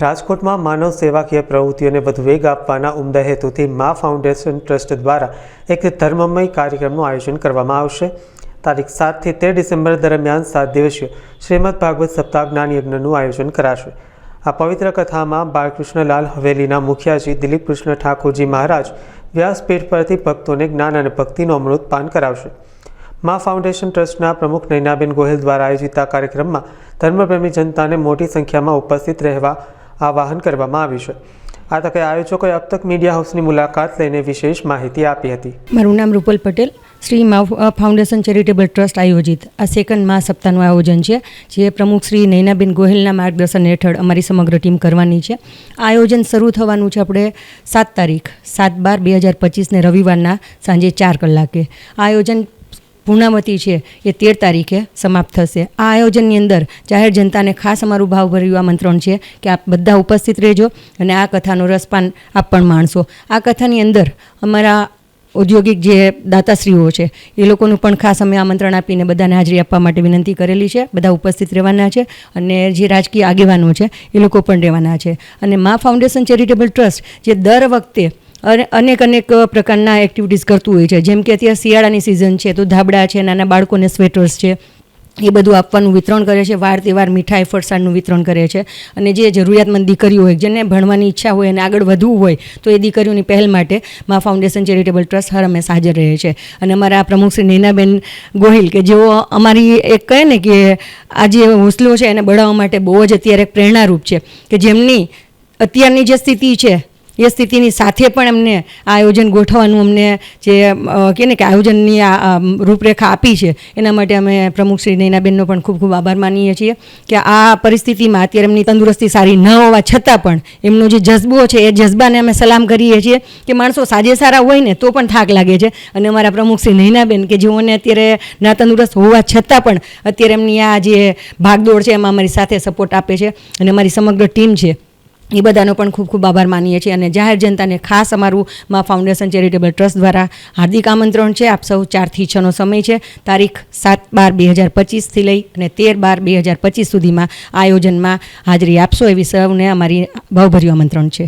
રાજકોટમાં માનવ સેવાકીય પ્રવૃત્તિઓને વધુ વેગ આપવાના ઉમદા હેતુથી મા ફાઉન્ડેશન ટ્રસ્ટ દ્વારા એક ધર્મમય કાર્યક્રમનું આયોજન કરવામાં આવશે। તારીખ 7 થી 13 ડિસેમ્બર દરમિયાન 7 દિવસીય શ્રીમદ ભાગવત સપ્તાહ જ્ઞાન યજ્ઞનું આયોજન કરાશે। આ પવિત્ર કથામાં બાળકૃષ્ણલાલ હવેલીના મુખિયાજી દિલીપ કૃષ્ણ ઠાકોરજી મહારાજ વ્યાસપીઠ પરથી ભક્તોને જ્ઞાન અને ભક્તિનું અમૃત પાન કરાવશે। મા ફાઉન્ડેશન ટ્રસ્ટના પ્રમુખ નૈનાબેન ગોહિલ દ્વારા આયોજિત આ કાર્યક્રમમાં ધર્મપ્રેમી જનતાને મોટી સંખ્યામાં ઉપસ્થિત રહેવા આહવાન કરવામાં આવ્યું છે। આ તકે આયોજકોએ अब तक મીડિયા હાઉસની મુલાકાત લઈને વિશેષ માહિતી આપી હતી। મારું નામ રૂપલ પટેલ, શ્રી મા ફાઉન્ડેશન ચેરિટેબલ ટ્રસ્ટ આયોજિત આ સેકન્ડ મા સપ્તાહનું આયોજન છે, જે પ્રમુખ શ્રી નૈનાબેન ગોહિલના માર્ગદર્શન હેઠળ અમારી સમગ્ર ટીમ કરવાની છે। આ આયોજન શરૂ થવાનું છે આપણે 7 તારીખ 7/12/2025 રવિવારના સાંજે 4 કલાકે। આ આયોજન પૂર્ણાવતી છે એ 13 તારીખે સમાપ્ત થશે। આ આયોજનની અંદર જાહેર જનતાને ખાસ અમારું ભાવભર્યું આમંત્રણ છે કે આપ બધા ઉપસ્થિત રહેજો અને આ કથાનો રસપાન આપ પણ માણશો। આ કથાની અંદર અમારા ઔદ્યોગિક જે દાતાશ્રીઓ છે એ લોકોનું પણ ખાસ અમે આમંત્રણ આપીને બધાને હાજરી આપવા માટે વિનંતી કરેલી છે। બધા ઉપસ્થિત રહેવાના છે અને જે રાજકીય આગેવાનો છે એ લોકો પણ રહેવાના છે। અને મા ફાઉન્ડેશન ચેરિટેબલ ટ્રસ્ટ જે દર વખતે અનેક પ્રકારના એક્ટિવિટીઝ કરતું હોય છે, જેમ કે અત્યારે શિયાળાની સિઝન છે તો ધાબળા છે, નાના બાળકોને સ્વેટર્સ છે, એ બધું આપવાનું વિતરણ કરે છે। વાર તહેવાર મીઠાઈ ફરસાણનું વિતરણ કરે છે અને જે જરૂરિયાતમંદ દીકરીઓ હોય, જેને ભણવાની ઈચ્છા હોય અને આગળ વધવું હોય તો એ દીકરીઓની પહેલ માટે મા ફાઉન્ડેશન ચેરિટેબલ ટ્રસ્ટ હર હંમેશા હાજર રહે છે। અને અમારા પ્રમુખ શ્રી નૈનાબેન ગોહિલ કે જેઓ અમારી એક કહે ને કે આ જે હોસ્ટેલો છે એને બઢાવવા માટે બહુ જ અત્યારે પ્રેરણારૂપ છે, કે જેમની અત્યારની જે સ્થિતિ છે એ સ્થિતિની સાથે પણ એમને આ આયોજન ગોઠવવાનું અમને જે કહે ને કે આયોજનની આ રૂપરેખા આપી છે, એના માટે અમે પ્રમુખ શ્રી નૈનાબેનનો પણ ખૂબ ખૂબ આભાર માનીએ છીએ કે આ પરિસ્થિતિમાં અત્યારે એમની તંદુરસ્તી સારી ન હોવા છતાં પણ એમનો જે જજ્બો છે એ જજ્બાને અમે સલામ કરીએ છીએ કે માણસો સાજે સારા હોય ને તો પણ થાક લાગે છે। અને અમારા પ્રમુખ શ્રી નૈનાબેન કે જેઓને અત્યારે ના તંદુરસ્ત હોવા છતાં પણ અત્યારે એમની આ જે ભાગદોડ છે એમાં અમારી સાથે સપોર્ટ આપે છે અને અમારી સમગ્ર ટીમ છે એ બધાનો પણ ખૂબ ખૂબ આભાર માનીએ છીએ। અને જાહેર જનતાને ખાસ અમારું મા ફાઉન્ડેશન ચેરિટેબલ ટ્રસ્ટ દ્વારા હાર્દિક આમંત્રણ છે। આપ સૌ 4 થી 6નો સમય છે। તારીખ 7/12/2025 લઈ અને 13/12/2025 સુધીમાં આયોજનમાં હાજરી આપશો એવી સૌને અમારી ભાવભર્યું આમંત્રણ છે।